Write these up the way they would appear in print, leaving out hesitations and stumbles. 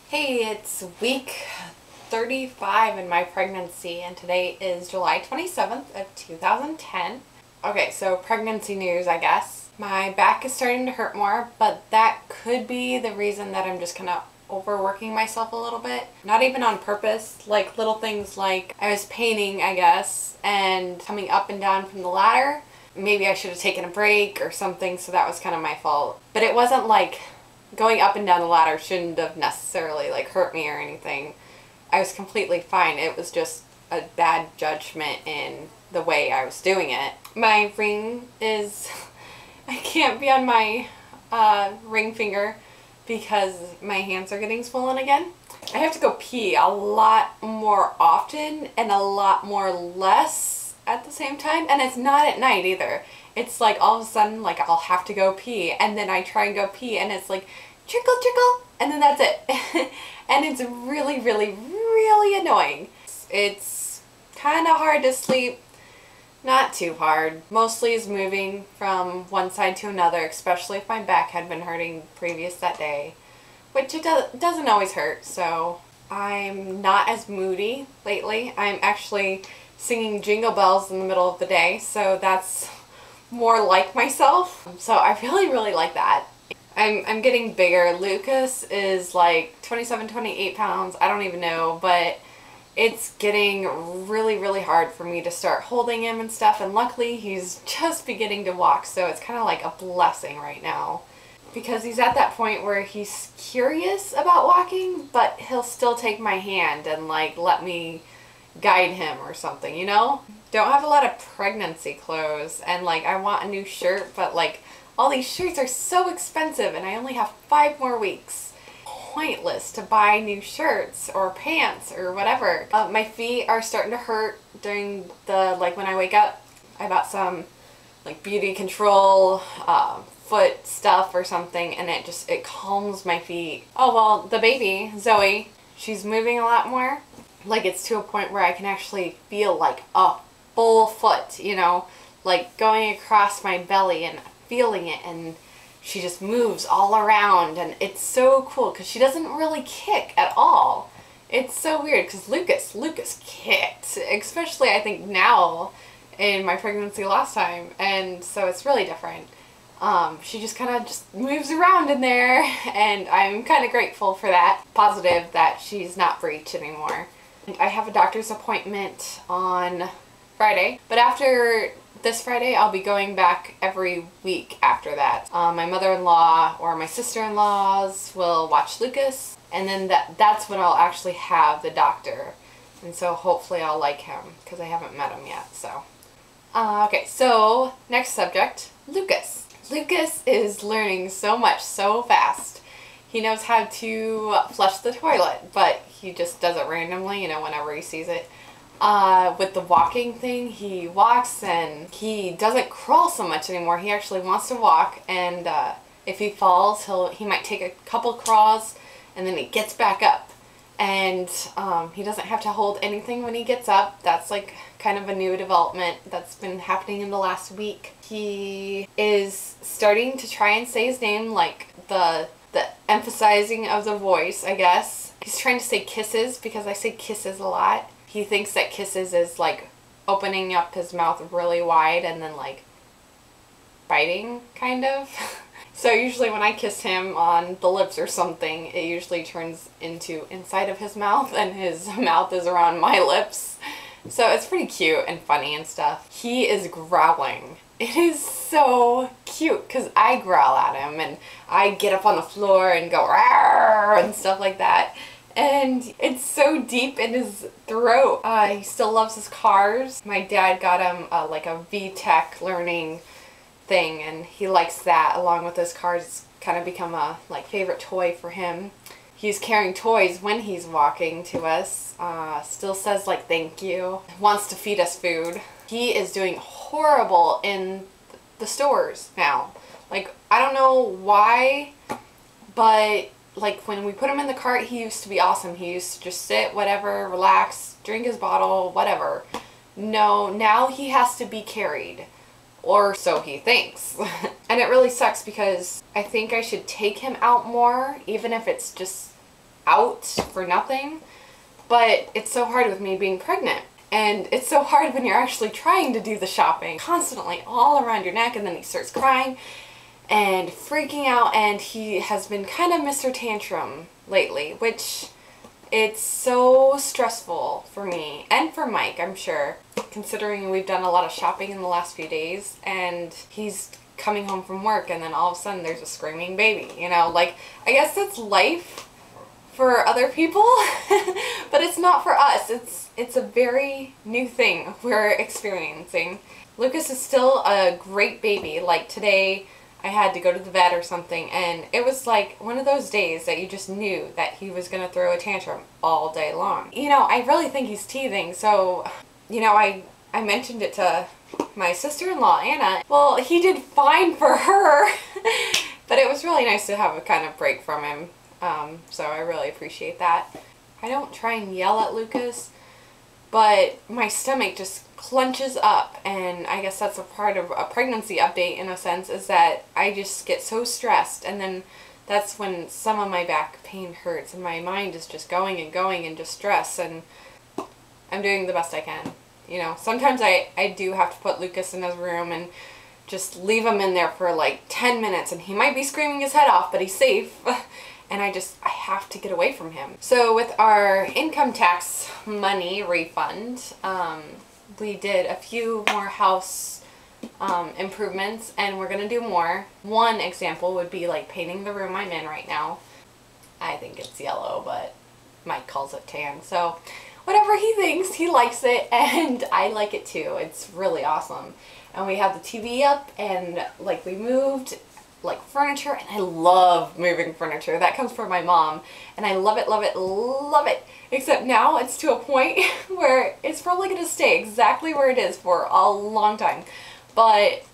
Hey, it's week 35 in my pregnancy and today is July 27th of 2010. Okay, so pregnancy news, I guess. My back is starting to hurt more, but that could be the reason that I'm just kind of overworking myself a little bit. Not even on purpose, like little things like I was painting, I guess, and coming up and down from the ladder. Maybe I should have taken a break or something, so that was kind of my fault. But it wasn't like going up and down the ladder shouldn't have necessarily like hurt me or anything. I was completely fine. It was just a bad judgment in the way I was doing it. My ring is, I can't be on my ring finger because my hands are getting swollen again. I have to go pee a lot more often and a lot more less at the same time, and it's not at night either. It's like all of a sudden like I'll have to go pee and then I try and go pee and it's like trickle trickle and then that's it. And it's really really annoying. It's kind of hard to sleep. Not too hard. Mostly is moving from one side to another, especially if my back had been hurting previous that day, which it doesn't always hurt. So I'm not as moody lately. I'm actually singing Jingle Bells in the middle of the day, so that's more like myself. So I really like that. I'm getting bigger. Lucas is like 27, 28 pounds. I don't even know, but it's getting really hard for me to start holding him and stuff, and luckily he's just beginning to walk, so it's kind of like a blessing right now because he's at that point where he's curious about walking, but he'll still take my hand and like let me guide him or something, you know? Don't have a lot of pregnancy clothes, and like I want a new shirt, but like all these shirts are so expensive and I only have 5 more weeks. Pointless to buy new shirts or pants or whatever. My feet are starting to hurt during the, like when I wake up. I bought some like beauty control foot stuff or something, and it calms my feet. Oh well, the baby, Zoe, she's moving a lot more. Like it's to a point where I can actually feel like a full foot, you know, like going across my belly and feeling it, and she just moves all around, and it's so cool because she doesn't really kick at all. It's so weird because Lucas kicked, especially I think now in my pregnancy last time, and so it's really different. She just kind of just moves around in there, and I'm kind of grateful for that. Positive that she's not breech anymore. I have a doctor's appointment on Friday, but after this Friday I'll be going back every week after that. My mother-in-law or my sister-in-laws will watch Lucas, and then that's when I'll actually have the doctor, and so hopefully I'll like him because I haven't met him yet. So okay, so next subject, Lucas. Lucas is learning so much so fast. He knows how to flush the toilet, but he just does it randomly, you know, whenever he sees it. With the walking thing, he walks and he doesn't crawl so much anymore. He actually wants to walk, and if he falls, he might take a couple crawls and then he gets back up. And he doesn't have to hold anything when he gets up. That's like kind of a new development that's been happening in the last week. He is starting to try and say his name, like the emphasizing of the voice, I guess. He's trying to say kisses because I say kisses a lot. He thinks that kisses is like opening up his mouth really wide and then like biting, kind of. So usually when I kiss him on the lips or something, it usually turns into inside of his mouth, and his mouth is around my lips. So it's pretty cute and funny and stuff. He is growling. It is so cute because I growl at him and I get up on the floor and go rawr and stuff like that. And it's so deep in his throat. He still loves his cars. My dad got him like a VTech learning thing, and he likes that along with his cars. It's kind of become a like favorite toy for him. He's carrying toys when he's walking to us. Still says like thank you. Wants to feed us food. He is doing horrible in the stores now. Like I don't know why, but like when we put him in the cart, he used to be awesome. He used to just sit, whatever, relax, drink his bottle, whatever. No, now he has to be carried. Or so he thinks. And it really sucks because I think I should take him out more, even if it's just out for nothing. But it's so hard with me being pregnant. And it's so hard when you're actually trying to do the shopping constantly all around your neck, and then he starts crying and freaking out, and he has been kind of Mr. Tantrum lately, which it's so stressful for me and for Mike, I'm sure, considering we've done a lot of shopping in the last few days, and he's coming home from work and then all of a sudden there's a screaming baby, you know, like, I guess that's life for other people, but it's not for us. It's a very new thing we're experiencing. Lucas is still a great baby. Like today, I had to go to the vet or something, and it was like one of those days that you just knew that he was going to throw a tantrum all day long. You know, I really think he's teething, so, you know, I mentioned it to my sister-in-law, Anna. Well, he did fine for her, but it was really nice to have a kind of break from him. So I really appreciate that. I don't try and yell at Lucas, but my stomach just clenches up, and I guess that's a part of a pregnancy update in a sense, is that I just get so stressed, and then that's when some of my back pain hurts and my mind is just going and just stress, and I'm doing the best I can. You know, sometimes I do have to put Lucas in his room and just leave him in there for like 10 minutes, and he might be screaming his head off, but he's safe. And I have to get away from him. So with our income tax money refund, we did a few more house improvements, and we're gonna do more. One example would be like painting the room I'm in right now. I think it's yellow, but Mike calls it tan. So whatever he thinks, he likes it, and I like it too. It's really awesome. And we have the TV up, and like we moved like furniture, and I love moving furniture. That comes from my mom, and I love it, love it, love it. Except now it's to a point where it's probably going to stay exactly where it is for a long time. But,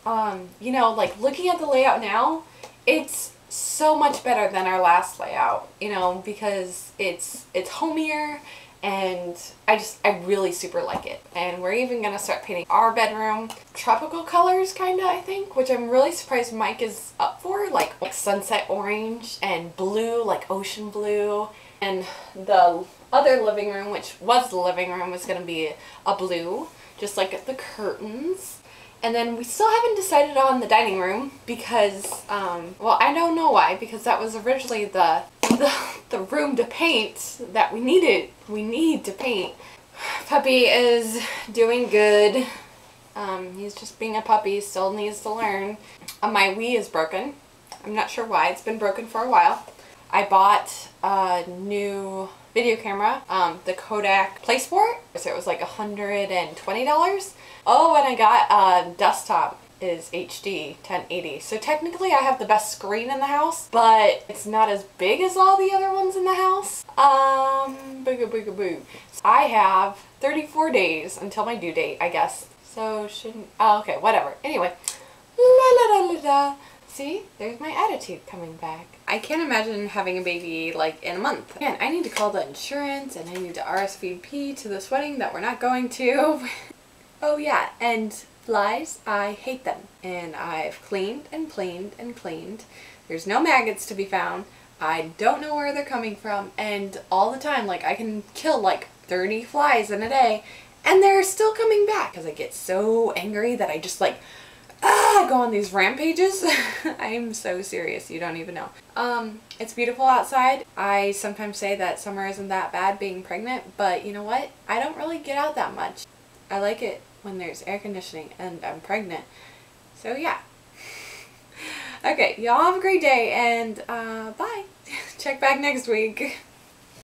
you know, like looking at the layout now, it's so much better than our last layout, you know, because it's homier, and I really super like it. And we're even gonna start painting our bedroom tropical colors, kinda, I think, which I'm really surprised Mike is up for, like sunset orange and blue, like ocean blue. And the other living room, which was the living room, was gonna be a blue, just like the curtains. And then we still haven't decided on the dining room because, well, I don't know why, because that was originally the room to paint that we need to paint. Puppy is doing good. He's just being a puppy, still needs to learn. My Wii is broken. I'm not sure why. It's been broken for a while. I bought a new video camera, the Kodak PlaySport. So it was like $120. Oh, and I got a desktop is HD 1080. So technically I have the best screen in the house, but it's not as big as all the other ones in the house. Boo boo boo. I have 34 days until my due date, I guess. So shouldn't, oh, okay, whatever. Anyway, la la la la la. See, there's my attitude coming back. I can't imagine having a baby like in a month. Man, I need to call the insurance, and I need to RSVP to this wedding that we're not going to. Oh yeah, and flies, I hate them. And I've cleaned and cleaned and cleaned. There's no maggots to be found. I don't know where they're coming from, and all the time, like, I can kill like 30 flies in a day, and they're still coming back because I get so angry that I just like go on these rampages. I'm so serious, you don't even know. It's beautiful outside. I sometimes say that summer isn't that bad being pregnant, but you know what? I don't really get out that much. I like it when there's air conditioning and I'm pregnant. So yeah. Okay, y'all have a great day, and bye. Check back next week.